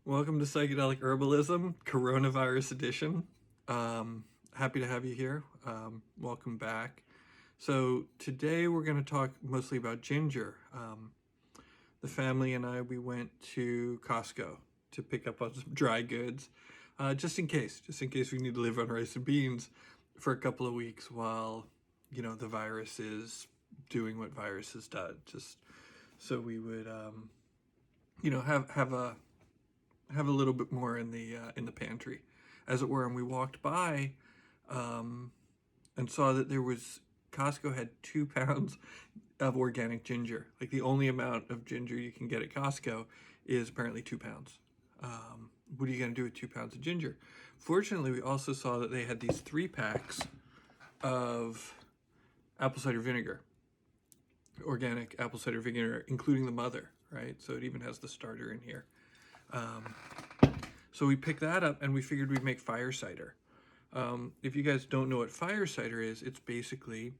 Welcome to Psychedelic Herbalism, Coronavirus Edition. Happy to have you here. Welcome back. So today we're going to talk mostly about ginger. The family and I, we went to Costco to pick up on some dry goods, just in case we need to live on rice and beans for a couple of weeks while, the virus is doing what viruses do. Just so we would, have a little bit more in the pantry, as it were. And we walked by and saw that Costco had 2 pounds of organic ginger. Like, the only amount of ginger you can get at Costco is apparently 2 pounds. What are you going to do with 2 pounds of ginger? Fortunately, we also saw that they had these 3 packs of apple cider vinegar, organic apple cider vinegar, including the mother, right? So it even has the starter in here. So we picked that up and we figured we'd make fire cider. If you guys don't know what fire cider is, it's basically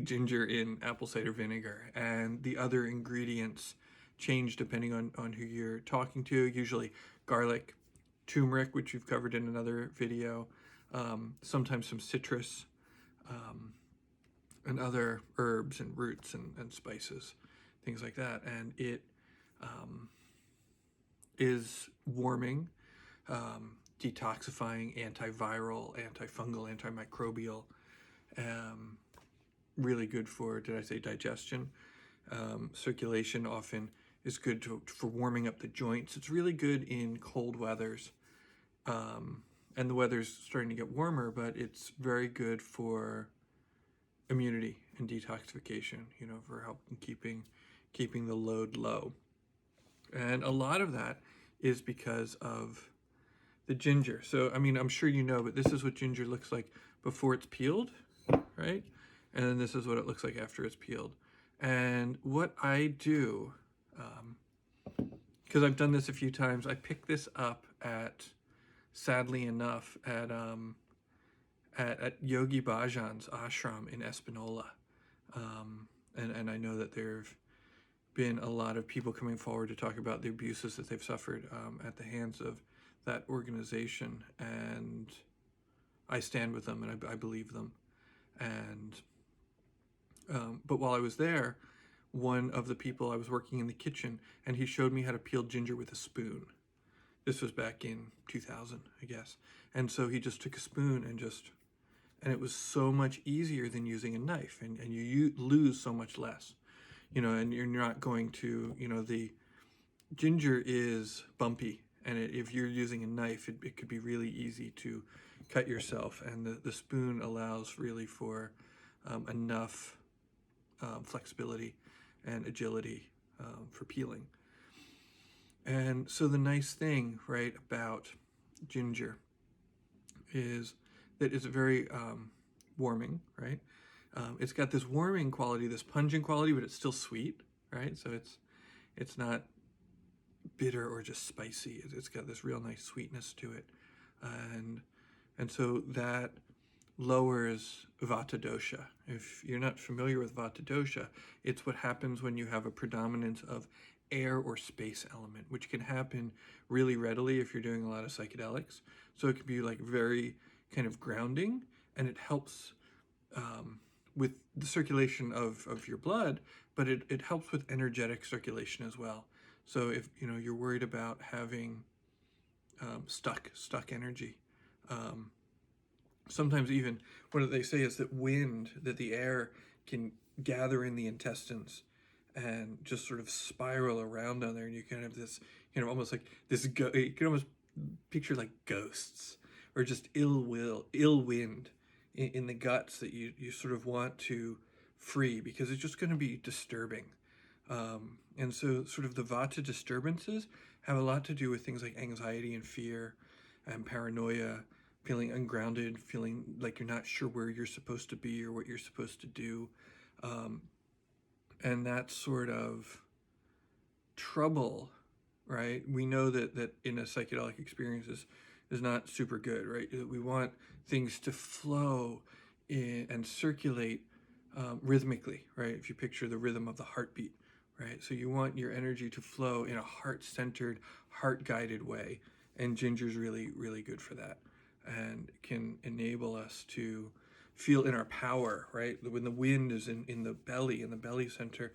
ginger in apple cider vinegar, and the other ingredients change depending on who you're talking to. Usually garlic, turmeric, which we've covered in another video, sometimes some citrus, and other herbs and roots and spices, things like that. And it is warming, detoxifying, antiviral, antifungal, antimicrobial, really good for, did I say digestion? Circulation often is good for warming up the joints. It's really good in cold weathers, and the weather's starting to get warmer, but it's very good for immunity and detoxification, for helping keeping the load low. And a lot of that is because of the ginger. So, I'm sure you know, but this is what ginger looks like before it's peeled, right? And then this is what it looks like after it's peeled. And what I do, because I've done this a few times, I pick this up sadly enough, at Yogi Bhajan's ashram in Espanola. And I know that there've been a lot of people coming forward to talk about the abuses that they've suffered at the hands of that organization, and I stand with them and I believe them. And but while I was there, one of the people, I was working in the kitchen, and he showed me how to peel ginger with a spoon. This was back in 2000, I guess. And so he just took a spoon and it was so much easier than using a knife, and you lose so much less. And you're not going to, the ginger is bumpy, and if you're using a knife, it could be really easy to cut yourself, and the spoon allows really for enough flexibility and agility for peeling. And so the nice thing, right, about ginger is that it's very warming, right? It's got this warming quality, this pungent quality, but it's still sweet, right? So it's not bitter or just spicy. It's got this real nice sweetness to it, and so that lowers vata dosha. If you're not familiar with vata dosha, it's what happens when you have a predominance of air or space element, which can happen really readily if you're doing a lot of psychedelics. So it can be like very kind of grounding, and it helps with the circulation of your blood, but it helps with energetic circulation as well. So if you're worried about having stuck energy, sometimes even what they say is that the air can gather in the intestines and just sort of spiral around down there, and you can have this, almost like this. You can almost picture like ghosts or just ill wind in the guts that you sort of want to free, because it's just going to be disturbing. And so sort of the vata disturbances have a lot to do with things like anxiety and fear and paranoia, feeling ungrounded, feeling like you're not sure where you're supposed to be or what you're supposed to do. And that sort of trouble, right? We know that in a psychedelic experience is not super good, right? We want things to flow and circulate rhythmically, right? If you picture the rhythm of the heartbeat, right? So you want your energy to flow in a heart-centered, heart-guided way, and ginger's really, really good for that, and can enable us to feel in our power, right? When the wind is in the belly center,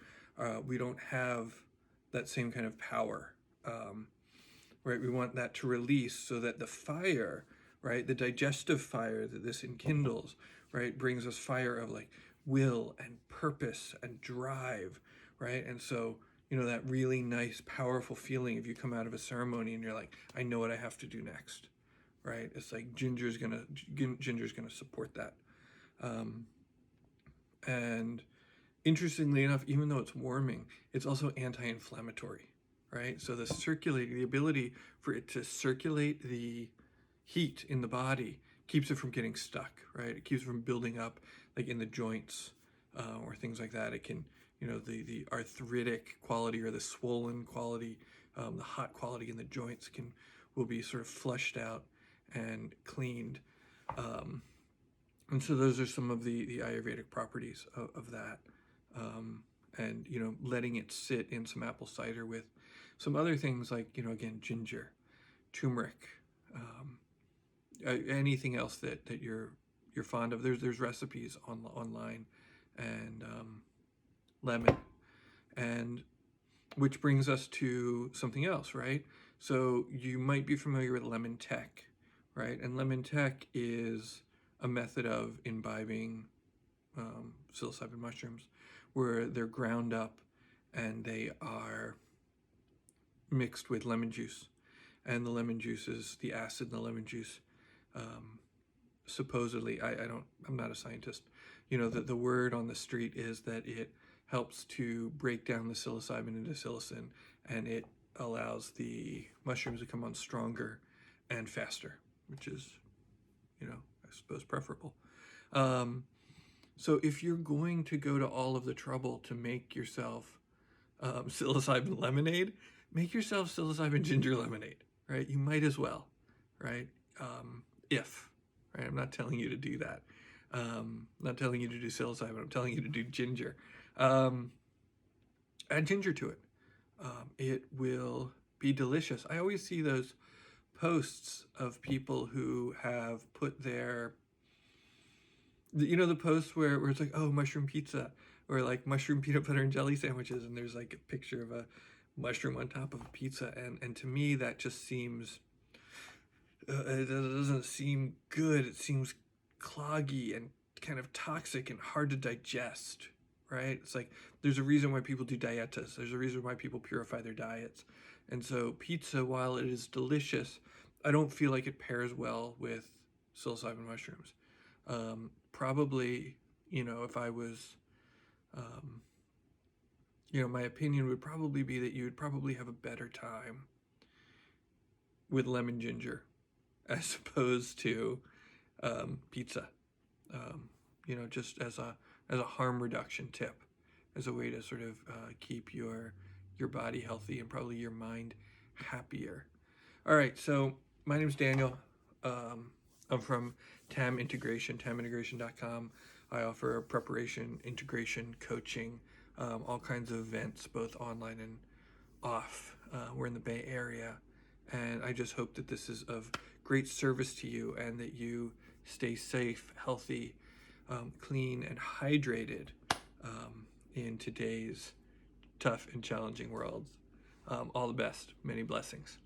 we don't have that same kind of power, right? We want that to release so that the fire, right, the digestive fire that this enkindles, right, brings us fire of like will and purpose and drive, right? And so, that really nice, powerful feeling if you come out of a ceremony and you're like, I know what I have to do next, right? It's like ginger's gonna support that. And interestingly enough, even though it's warming, it's also anti-inflammatory, right? So the ability for it to circulate the heat in the body keeps it from getting stuck, right? It keeps it from building up like in the joints or things like that. It can, the arthritic quality or the swollen quality, the hot quality in the joints will be sort of flushed out and cleaned. And so those are some of the Ayurvedic properties of that. And, letting it sit in some apple cider with some other things like, again, ginger, turmeric, anything else that you're fond of. There's recipes online, and lemon, and which brings us to something else, right? So you might be familiar with lemon tech, right? And lemon tech is a method of imbibing psilocybin mushrooms, where they're ground up and they are mixed with lemon juice, and the lemon juice is the acid in the lemon juice. Supposedly, I'm not a scientist. The word on the street is that it helps to break down the psilocybin into psilocin, and it allows the mushrooms to come on stronger and faster, which is, I suppose preferable. So if you're going to go to all of the trouble to make yourself psilocybin lemonade, make yourself psilocybin ginger lemonade, right? You might as well, right? Right? I'm not telling you to do that. I'm not telling you to do psilocybin. I'm telling you to do ginger. Add ginger to it. It will be delicious. I always see those posts of people who have put their, the posts where it's like, oh, mushroom pizza, or like mushroom peanut butter and jelly sandwiches, and there's like a picture of a mushroom on top of a pizza, and to me that just seems, it doesn't seem good. It seems cloggy and kind of toxic and hard to digest, right? It's like, there's a reason why people do dietas. There's a reason why people purify their diets. And so pizza, while it is delicious, I don't feel like it pairs well with psilocybin mushrooms. Probably, if I was, my opinion would probably be that you would probably have a better time with lemon ginger as opposed to pizza. Just as a harm reduction tip, as a way to sort of keep your body healthy and probably your mind happier. All right, so my name is Daniel. I'm from TAM Integration, tamintegration.com. I offer preparation, integration, coaching, all kinds of events, both online and off. We're in the Bay Area, and I just hope that this is of great service to you and that you stay safe, healthy, clean, and hydrated in today's tough and challenging world. All the best. Many blessings.